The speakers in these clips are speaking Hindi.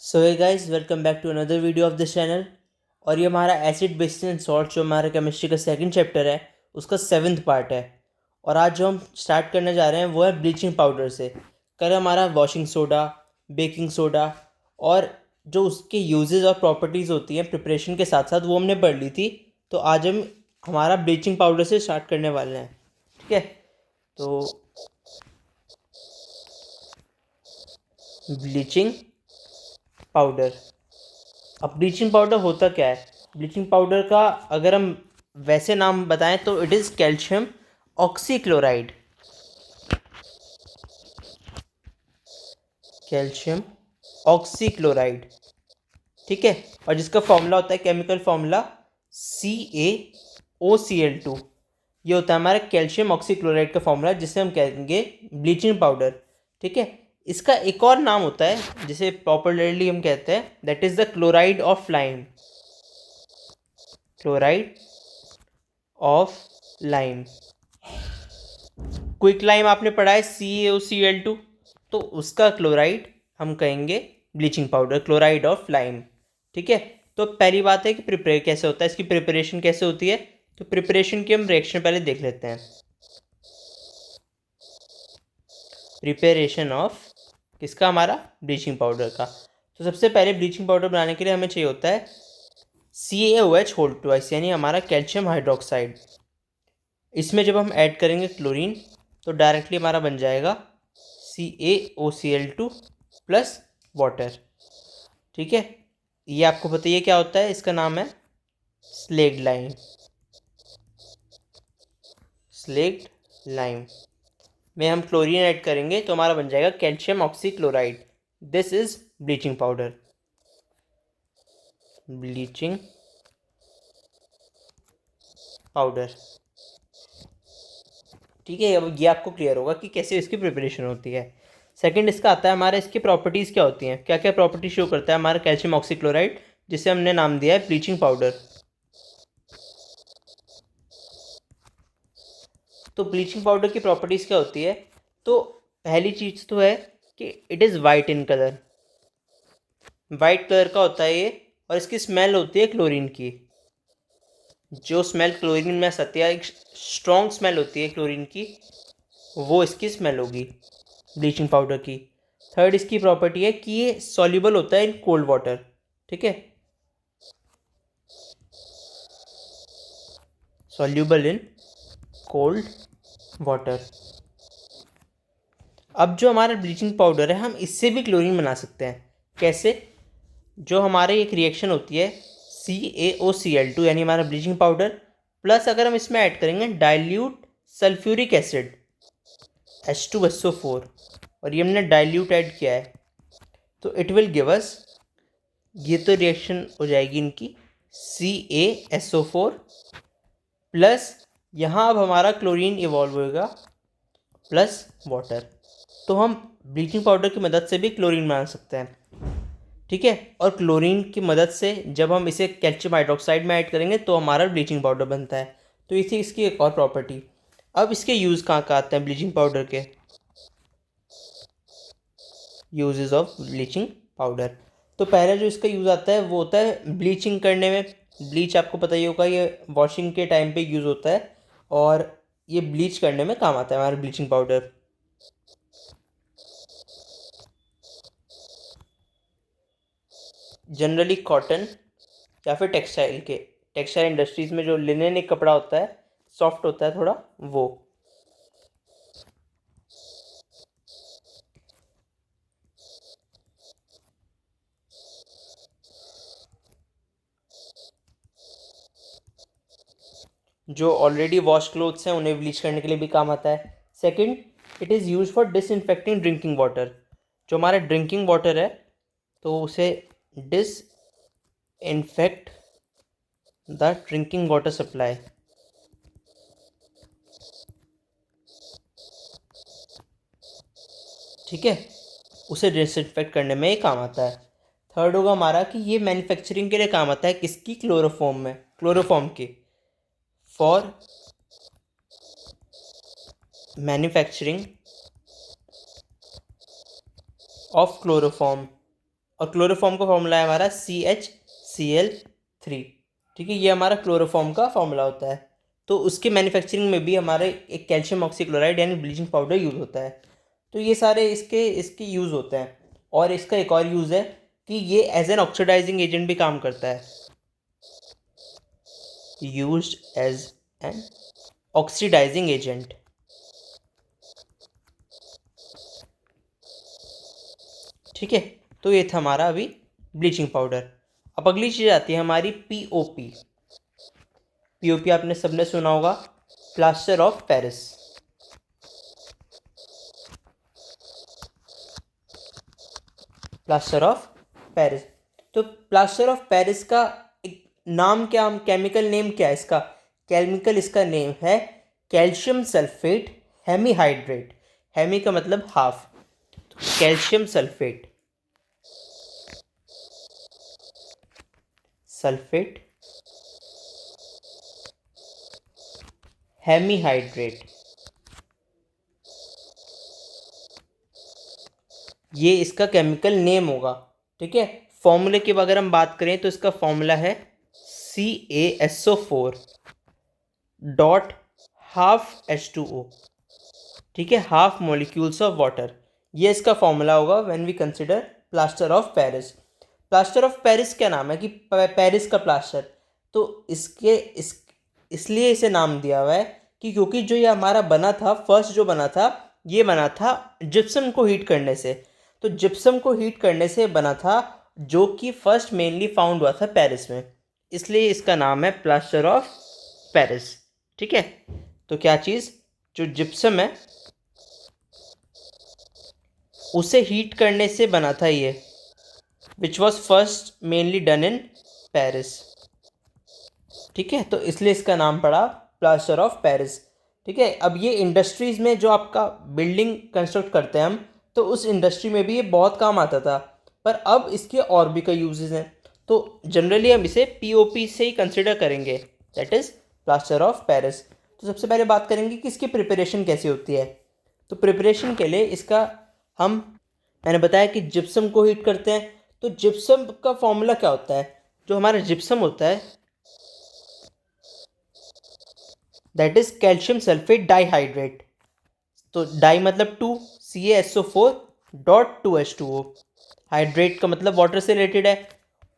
So hey guys, welcome back to another video of this channel. और ये हमारा एसिड बेसिस एंड सॉल्ट जो हमारा केमिस्ट्री का सेकंड चैप्टर है उसका 7th पार्ट है। और आज जो हम स्टार्ट करने जा रहे हैं वो है ब्लीचिंग पाउडर से। कल हमारा वॉशिंग सोडा, बेकिंग सोडा और जो उसके यूजेस और प्रॉपर्टीज़ होती हैं प्रिपरेशन के साथ साथ वो हमने पढ़ ली थी। तो आज हम हमारा ब्लीचिंग पाउडर से स्टार्ट करने वाले हैं। ठीक है, तो ब्लीचिंग पाउडर। अब ब्लीचिंग पाउडर होता क्या है? ब्लीचिंग पाउडर का अगर हम वैसे नाम बताएं तो it is calcium oxychloride. Calcium oxychloride, ठीक है। और जिसका फॉर्मूला होता है, केमिकल फॉर्मूला CaOCl2। ये होता है हमारा कैल्शियम ऑक्सीक्लोराइड का फॉर्मूला, जिसे हम कहेंगे ब्लीचिंग पाउडर। ठीक है, इसका एक और नाम होता है जिसे पॉपुलरली हम कहते हैं, that is the chloride of lime. Chloride of lime. Quick lime आपने पढ़ा है CaOCl2, तो उसका क्लोराइड हम कहेंगे bleaching powder, chloride of lime. ठीक है, तो पहली बात है कि प्रिपेयर कैसे होता है, इसकी प्रिपरेशन कैसे होती है। तो प्रिपरेशन की हम रिएक्शन पहले देख लेते हैं। प्रिपरेशन ऑफ किसका? हमारा ब्लीचिंग पाउडर का। तो सबसे पहले ब्लीचिंग पाउडर बनाने के लिए हमें चाहिए होता है CaOH होल ट्वाइस, यानी हमारा कैल्शियम हाइड्रोक्साइड। इसमें जब हम ऐड करेंगे क्लोरीन तो डायरेक्टली हमारा बन जाएगा CaOCl2 प्लस वाटर। ठीक है, ये आपको पता ही है क्या होता है, इसका नाम है स्लेक्ड लाइम। स्लेक्ड लाइम में हम क्लोरीन ऐड करेंगे तो हमारा बन जाएगा calcium oxychloride. This is bleaching powder. Bleaching powder, ठीक है। अब ये आपको क्लियर होगा कि कैसे इसकी प्रिपरेशन होती है। सेकंड इसका आता है हमारा, इसकी प्रॉपर्टीज़ क्या होती हैं, क्या क्या प्रॉपर्टी शो करता है हमारा कैल्शियम ऑक्सीक्लोराइड, जिसे हमने नाम दिया है ब्लीचिंग पाउडर। तो ब्लीचिंग पाउडर की प्रॉपर्टीज़ क्या होती है? तो पहली चीज़ तो है कि it is white in colour. White colour का होता है ये, और इसकी स्मेल होती है क्लोरीन की। जो स्मेल क्लोरीन में आती है, एक स्ट्रॉन्ग स्मेल होती है क्लोरीन की, वो इसकी स्मेल होगी ब्लीचिंग पाउडर की। थर्ड इसकी प्रॉपर्टी है कि ये सॉल्युबल होता है इन कोल्ड वाटर। ठीक है, सॉल्युबल इन कोल्ड वाटर। अब जो हमारा ब्लीचिंग पाउडर है, हम इससे भी क्लोरीन बना सकते हैं। कैसे? जो हमारे एक रिएक्शन होती है CaOCl2, यानी हमारा ब्लीचिंग पाउडर, प्लस अगर हम इसमें ऐड करेंगे डाइल्यूट सल्फ्यूरिक एसिड H2SO4, और ये हमने डाइल्यूट ऐड किया है, तो इट विल गिव अस, ये तो रिएक्शन हो जाएगी इनकी CaSO4 प्लस, यहाँ अब हमारा क्लोरीन इवॉल्व होगा प्लस वाटर। तो हम ब्लीचिंग पाउडर की मदद से भी क्लोरीन बना सकते हैं। ठीक है, और क्लोरीन की मदद से जब हम इसे कैल्शियम हाइड्रोक्साइड में ऐड करेंगे तो हमारा ब्लीचिंग पाउडर बनता है। तो ये थी इसकी एक और प्रॉपर्टी। अब इसके यूज़ कहाँ कहाँ आते हैं ब्लीचिंग पाउडर के? Uses of bleaching powder. तो पहला जो इसका यूज़ आता है वो होता है ब्लीचिंग करने में। ब्लीच आपको पता ही होगा, ये वॉशिंग के टाइम पे यूज़ होता है, और ये ब्लीच करने में काम आता है हमारा ब्लीचिंग पाउडर। जनरली कॉटन या फिर टेक्सटाइल इंडस्ट्रीज़ में जो लिनन एक कपड़ा होता है, सॉफ्ट होता है थोड़ा, वो। जो ऑलरेडी वॉश क्लोथ्स हैं उन्हें ब्लीच करने के लिए भी काम आता है। Second, it is use for disinfecting drinking water. जो हमारा ड्रिंकिंग वाटर है तो उसे disinfect the drinking water supply. ठीक है, उसे डिसइंफेक्ट करने में ही काम आता है। थर्ड होगा हमारा कि ये मैन्युफैक्चरिंग के लिए काम आता है, किसकी? क्लोरोफॉर्म में, क्लोरोफॉर्म की, फॉर मैन्युफैक्चरिंग ऑफ क्लोरोफॉर्म। और क्लोरोफॉर्म का फॉर्मूला है हमारा CHCl3। ठीक है, ये हमारा क्लोरोफॉर्म का फॉर्मूला होता है। तो उसके मैन्युफैक्चरिंग में भी हमारे एक कैल्शियम ऑक्सीक्लोराइड यानी ब्लीचिंग पाउडर यूज़ होता है। तो ये सारे इसके यूज़ होते हैं। और इसका एक और यूज़ है कि ये एज एन ऑक्सीडाइजिंग एजेंट भी काम करता है, used as an oxidising agent. ठीक है, तो ये था हमारा अभी ब्लीचिंग पाउडर। अब अगली चीज़ आती है हमारी पीओपी। पीओपी आपने सबने सुना होगा, plaster of Paris. Plaster of Paris. तो प्लास्टर ऑफ पेरिस का एक नाम क्या, केमिकल नेम क्या है इसका? केमिकल इसका नेम है कैल्शियम सल्फेट हेमीहाइड्रेट। हेमी का मतलब हाफ, तो कैल्शियम सल्फेट हेमीहाइड्रेट, ये इसका केमिकल नेम होगा। ठीक है, फॉर्मूले की अगर हम बात करें तो इसका फॉर्मूला है CaSO4 डॉट हाफ H2O। ठीक है, हाफ मॉलिक्यूल्स ऑफ वाटर, ये इसका फॉर्मूला होगा when we consider plaster of Paris. Plaster of Paris क्या नाम है कि पेरिस का प्लास्टर, तो इसलिए इसे नाम दिया हुआ है कि क्योंकि जो ये हमारा बना था, फर्स्ट जो बना था, ये बना था जिप्सम को हीट करने से। तो जिप्सम को हीट करने से बना था, जो कि फर्स्ट मेनली फाउंड हुआ था पेरिस में, इसलिए इसका नाम है प्लास्टर ऑफ पेरिस। ठीक है, तो क्या चीज़, जो जिप्सम है उसे हीट करने से बना था ये, which was first mainly done in Paris. ठीक है, तो इसलिए इसका नाम पड़ा प्लास्टर ऑफ पेरिस। ठीक है, अब ये इंडस्ट्रीज़ में जो आपका बिल्डिंग कंस्ट्रक्ट करते हैं हम, तो उस इंडस्ट्री में भी ये बहुत काम आता था, पर अब इसके और भी कई यूजेस हैं। तो जनरली हम इसे पीओपी से ही कंसिडर करेंगे, that is plaster of Paris. तो सबसे पहले बात करेंगे कि इसकी प्रिपरेशन कैसी होती है। तो प्रिपरेशन के लिए इसका हम, मैंने बताया कि जिप्सम को हीट करते हैं। तो जिप्सम का फॉर्मूला क्या होता है? जो हमारा जिप्सम होता है that is calcium sulphate dihydrate. तो डाई मतलब 2, CaSO4 डॉट 2H2O। हाइड्रेट का मतलब वाटर से रिलेटेड है।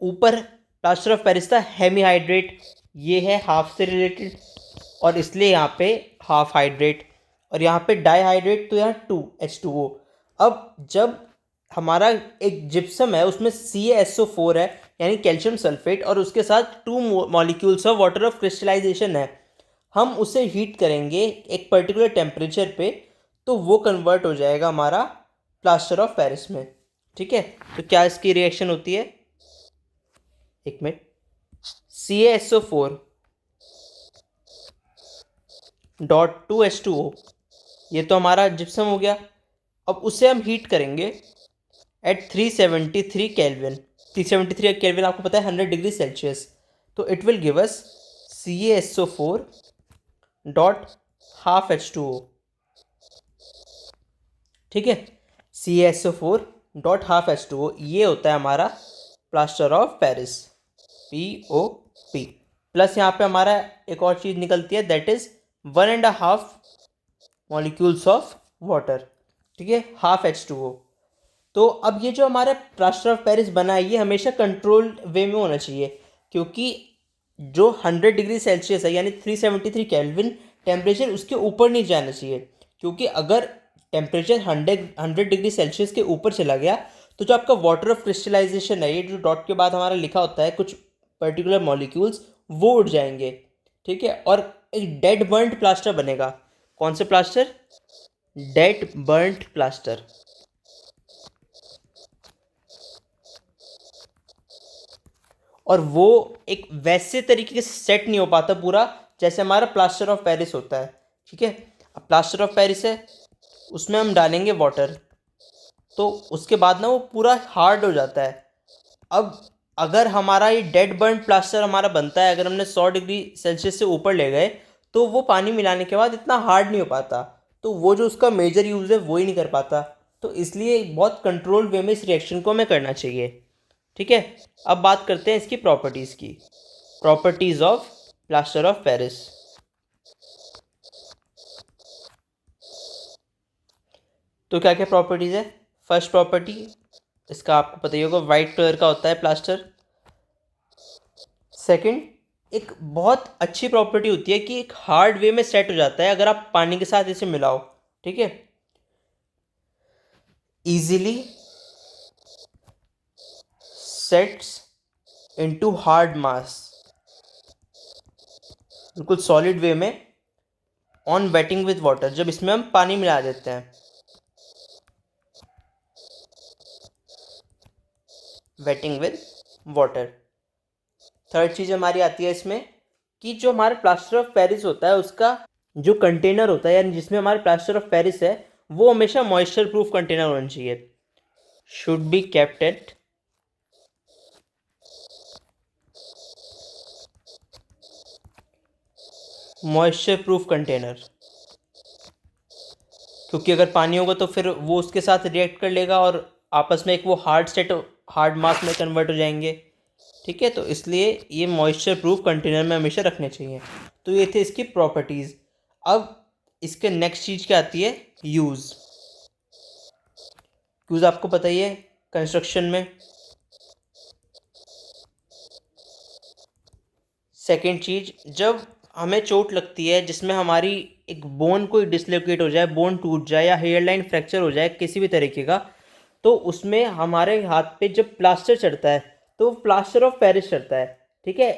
ऊपर प्लास्टर ऑफ पेरिस था हेमीहाइड्रेट, ये है हाफ से रिलेटेड, और इसलिए यहाँ पे हाफ हाइड्रेट, और यहाँ पे डाइहाइड्रेट, तो यहाँ 2H2O। अब जब हमारा एक जिप्सम है उसमें CaSO4 है यानी कैल्शियम सल्फेट, और उसके साथ 2 molecules of water of crystallisation है, हम उसे हीट करेंगे एक पर्टिकुलर टेम्परेचर पे, तो वो कन्वर्ट हो जाएगा हमारा प्लास्टर ऑफ पेरिस में। ठीक है, तो क्या इसकी रिएक्शन होती है, एक मिनट, CaSO4 डॉट 2H2O, ये तो हमारा जिप्सम हो गया। अब उसे हम हीट करेंगे एट 373 केल्विन। 373 केल्विन आपको पता है 100 डिग्री सेल्सियस। तो it will give us CaSO4 dot half H2O। ठीक है, CaSO4 डॉट हाफ H2O, ये होता है हमारा plaster of Paris, POP। Plus यहाँ पे हमारा एक और चीज़ निकलती है, that is 1.5 molecules of water. ठीक है, हाफ H2O। तो अब ये जो हमारा प्लास्टर ऑफ पेरिस बना है, ये हमेशा कंट्रोल्ड वे में होना चाहिए, क्योंकि जो 100 डिग्री सेल्सियस है यानी 373 केल्विन टेम्परेचर, उसके ऊपर नहीं जाना चाहिए। क्योंकि अगर टेम्परेचर 100 डिग्री सेल्सियस के ऊपर चला गया, तो जो आपका वाटर ऑफ क्रिस्टलाइजेशन है, ये जो डॉट के बाद हमारा लिखा होता है कुछ पर्टिकुलर मॉलिक्यूल्स, वो उड़ जाएंगे। ठीक है, और एक डेड बर्न्ड प्लास्टर बनेगा। कौन से प्लास्टर? Dead burned plaster. और वो एक वैसे तरीके से सेट नहीं हो पाता पूरा जैसे हमारा प्लास्टर ऑफ पेरिस होता है। ठीक है, अब प्लास्टर ऑफ पेरिस है, उसमें हम डालेंगे वाटर, तो उसके बाद ना वो पूरा हार्ड हो जाता है। अब अगर हमारा ये डेड बर्न प्लास्टर हमारा बनता है, अगर हमने 100 डिग्री सेल्सियस से ऊपर ले गए, तो वो पानी मिलाने के बाद इतना हार्ड नहीं हो पाता, तो वो जो उसका मेजर यूज़ है वो ही नहीं कर पाता। तो इसलिए बहुत कंट्रोल वे में इस रिएक्शन को हमें करना चाहिए। ठीक है, अब बात करते हैं इसकी प्रॉपर्टीज़ की। Properties of plaster of Paris. तो क्या क्या प्रॉपर्टीज़ है? फर्स्ट प्रॉपर्टी, इसका आपको पता ही होगा, वाइट कलर का होता है प्लास्टर। सेकंड, एक बहुत अच्छी प्रॉपर्टी होती है कि एक हार्ड वे में सेट हो जाता है अगर आप पानी के साथ इसे मिलाओ। ठीक है, easily sets into hard mass, बिल्कुल सॉलिड वे में, ऑन वेटिंग विद वाटर, जब इसमें हम पानी मिला देते हैं। Waiting with water. थर्ड चीज़ हमारी आती है इसमें कि जो हमारा प्लास्टर ऑफ पेरिस होता है उसका जो कंटेनर होता है, यानी जिसमें हमारे प्लास्टर ऑफ पेरिस है, वो हमेशा मॉइस्चर प्रूफ कंटेनर होना चाहिए। Should be kept at moisture proof container, क्योंकि अगर पानी होगा तो फिर वो उसके साथ रिएक्ट कर लेगा और आपस में एक वो हार्ड मास में कन्वर्ट हो जाएंगे। ठीक है, तो इसलिए ये मॉइस्चर प्रूफ कंटेनर में हमेशा रखने चाहिए। तो ये थे इसकी प्रॉपर्टीज़। अब इसके नेक्स्ट चीज़ क्या आती है? यूज़। यूज़ आपको पता ही है कंस्ट्रक्शन में। सेकेंड चीज़, जब हमें चोट लगती है जिसमें हमारी एक बोन कोई डिसलोकेट हो जाए, बोन टूट जाए या हेयर लाइन फ्रैक्चर हो जाए किसी भी तरीके का, तो उसमें हमारे हाथ पे जब प्लास्टर चढ़ता है तो प्लास्टर ऑफ पेरिस चढ़ता है। ठीक है,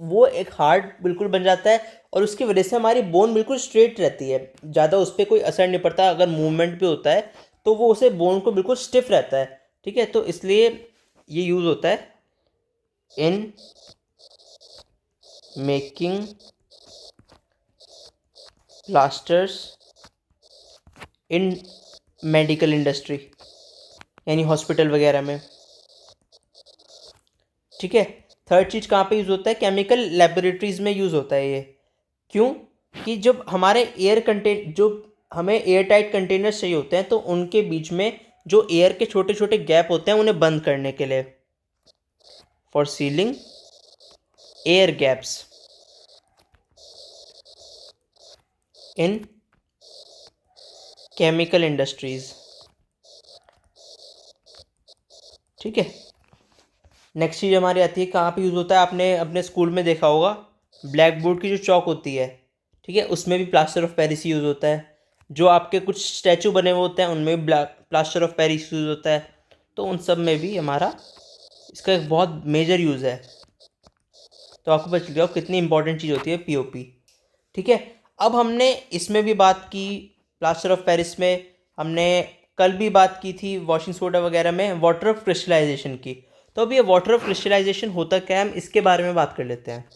वो एक हार्ड बिल्कुल बन जाता है और उसकी वजह से हमारी बोन बिल्कुल स्ट्रेट रहती है, ज़्यादा उस पर कोई असर नहीं पड़ता। अगर मूवमेंट भी होता है तो वो उसे बोन को बिल्कुल स्टिफ रहता है। ठीक है, तो इसलिए ये यूज़ होता है in making plasters in medical industry, यानी हॉस्पिटल वगैरह में। ठीक है, थर्ड चीज़ कहाँ पे यूज़ होता है? केमिकल लेबोरेटरीज में यूज़ होता है ये। क्यों? कि जब हमारे जो हमें एयर टाइट कंटेनर्स चाहिए होते हैं तो उनके बीच में जो एयर के छोटे छोटे गैप होते हैं उन्हें बंद करने के लिए, for ceiling air gaps in chemical industries. ठीक है, नेक्स्ट चीज़ हमारी आती है कहाँ पे यूज़ होता है? आपने अपने स्कूल में देखा होगा, ब्लैक बोर्ड की जो चौक होती है, ठीक है, उसमें भी प्लास्टर ऑफ पेरिस यूज़ होता है। जो आपके कुछ स्टैचू बने हुए होते हैं उनमें भी प्लास्टर ऑफ पेरिस यूज़ होता है। तो उन सब में भी हमारा इसका एक बहुत मेजर यूज़ है। तो आपको पता चल गया कितनी इंपॉर्टेंट चीज़ होती है पीओपी। ठीक है, अब हमने इसमें भी बात की प्लास्टर ऑफ पेरिस में, हमने कल भी बात की थी वॉशिंग सोडा वगैरह में वाटर ऑफ क्रिस्टलाइजेशन की। तो अब ये वाटर ऑफ क्रिस्टलाइजेशन होता क्या है, हम इसके बारे में बात कर लेते हैं।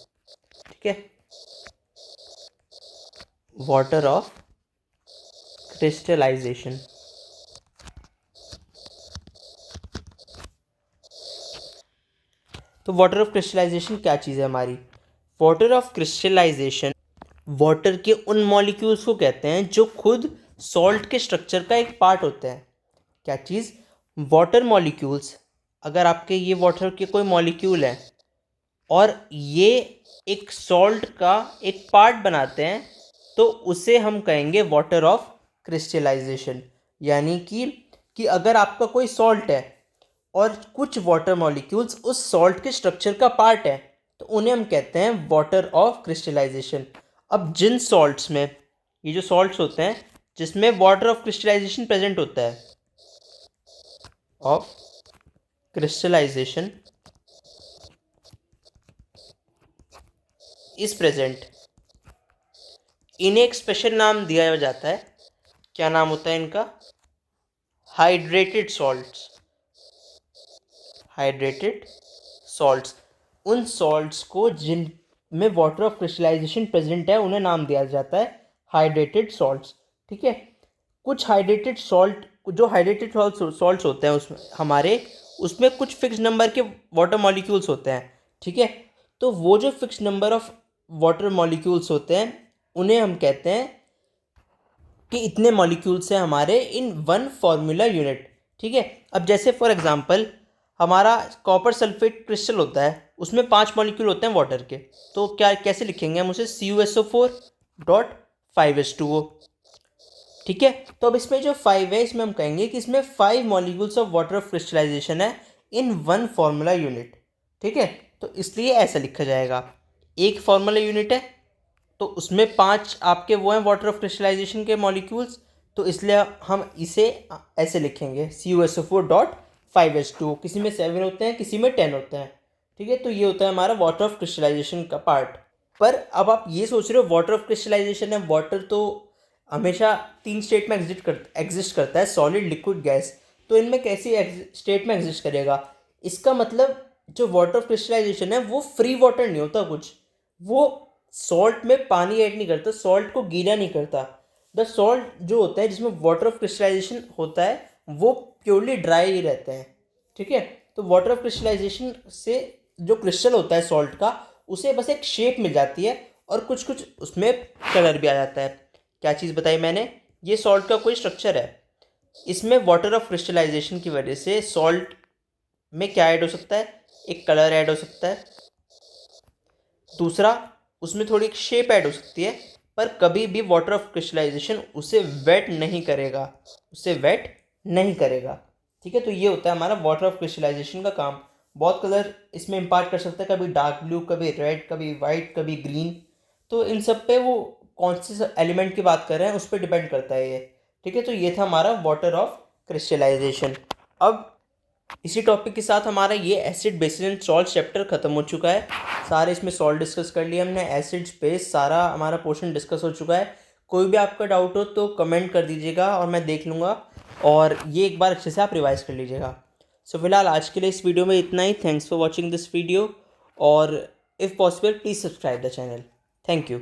ठीक है, वाटर ऑफ क्रिस्टलाइजेशन। तो वाटर ऑफ क्रिस्टलाइजेशन क्या चीज़ है हमारी? वाटर ऑफ क्रिस्टलाइजेशन वाटर के उन मॉलिक्यूल्स को कहते हैं जो खुद सॉल्ट के स्ट्रक्चर का एक पार्ट होते हैं। क्या चीज़? Water molecules. अगर आपके ये वाटर के कोई मॉलिक्यूल है और ये एक सॉल्ट का एक पार्ट बनाते हैं तो उसे हम कहेंगे वाटर ऑफ क्रिस्टलाइजेशन। यानी कि अगर आपका कोई सॉल्ट है और कुछ वाटर मॉलिक्यूल्स उस सॉल्ट के स्ट्रक्चर का पार्ट है तो उन्हें हम कहते हैं वाटर ऑफ क्रिस्टलाइजेशन। अब जिन सॉल्ट्स में, ये जो सॉल्ट्स होते हैं जिसमें वाटर ऑफ क्रिस्टलाइजेशन प्रेजेंट होता है, ऑफ क्रिस्टलाइजेशन इज प्रेजेंट, इन्हें एक स्पेशल नाम दिया जाता है। क्या नाम होता है इनका? Hydrated salts. हाइड्रेटेड सॉल्ट्स, उन सॉल्ट्स को जिन में वाटर ऑफ क्रिस्टलाइजेशन प्रेजेंट है उन्हें नाम दिया जाता है हाइड्रेटेड सॉल्ट्स। ठीक है, कुछ हाइड्रेटेड सॉल्ट, जो हाइड्रेटेड सॉल्ट्स होते हैं उसमें हमारे, उसमें कुछ फिक्स नंबर के वाटर मॉलिक्यूल्स होते हैं। ठीक है, तो वो जो fix number of water molecules होते हैं उन्हें हम कहते हैं कि इतने मॉलिक्यूल्स हैं हमारे इन वन फार्मूला यूनिट। ठीक है, अब जैसे फॉर एग्जांपल हमारा कॉपर सल्फेट क्रिस्टल होता है, उसमें 5 मॉलिक्यूल होते हैं वाटर के। तो क्या कैसे लिखेंगे हम उसे, CuSO4.5H2O। ठीक है, तो अब इसमें जो 5 है, इसमें हम कहेंगे कि इसमें 5 molecules of water of crystallisation है इन 1 फार्मूला यूनिट। ठीक है, तो इसलिए ऐसा लिखा जाएगा, एक फार्मूला यूनिट है तो उसमें 5 आपके वो हैं वाटर ऑफ क्रिस्टलाइजेशन के मॉलिक्यूल्स, तो इसलिए हम इसे ऐसे लिखेंगे CuSO4.5H2O। किसी में 7 होते हैं, किसी में 10 होते हैं। ठीक है, तो ये होता है हमारा वाटर ऑफ क्रिस्टलाइजेशन का पार्ट। पर अब आप ये सोच रहे हो वाटर ऑफ क्रिस्टलाइजेशन है, वाटर तो हमेशा 3 स्टेट में एग्जिस्ट करता है, सॉलिड, लिक्विड, गैस। तो इनमें कैसी स्टेट में एग्जिस्ट करेगा? इसका मतलब जो वाटर ऑफ क्रिस्टलाइजेशन है वो फ्री वाटर नहीं होता कुछ, वो सॉल्ट में पानी ऐड नहीं करता, सॉल्ट को गीला नहीं करता। द सॉल्ट जो होता है जिसमें वाटर ऑफ क्रिस्टलाइजेशन होता है वो प्योरली ड्राई ही रहते हैं। ठीक है, तो वाटर ऑफ क्रिस्टलाइजेशन से जो क्रिस्टल होता है सॉल्ट का, उसे बस एक शेप मिल जाती है और कुछ कुछ उसमें कलर भी आ जाता है। क्या चीज़ बताई मैंने, ये सॉल्ट का कोई स्ट्रक्चर है, इसमें वाटर ऑफ क्रिस्टलाइजेशन की वजह से सॉल्ट में क्या ऐड हो सकता है, एक कलर ऐड हो सकता है, दूसरा उसमें थोड़ी एक शेप ऐड हो सकती है, पर कभी भी वाटर ऑफ क्रिस्टलाइजेशन उसे वेट नहीं करेगा, उसे वेट नहीं करेगा। ठीक है, तो ये होता है हमारा वाटर ऑफ क्रिस्टलाइजेशन का काम। बहुत कलर इसमें इम्पार्ट कर सकता है, कभी डार्क ब्लू, कभी रेड, कभी वाइट, कभी ग्रीन। तो इन सब पे वो कौन से एलिमेंट की बात कर रहे हैं उस पर डिपेंड करता है ये। ठीक है, तो ये था हमारा वाटर ऑफ क्रिस्टलाइजेशन। अब इसी टॉपिक के साथ हमारा ये acid, basis and salt chapter खत्म हो चुका है। सारे इसमें सॉल्ट डिस्कस कर लिया हमने, एसिड्स, बेस, सारा हमारा पोर्शन डिस्कस हो चुका है। कोई भी आपका डाउट हो तो कमेंट कर दीजिएगा और मैं देख लूँगा, और ये एक बार अच्छे से आप रिवाइज कर लीजिएगा। सो फिलहाल आज के लिए इस वीडियो में इतना ही। Thanks for watching this video, और if possible please subscribe the channel. Thank you.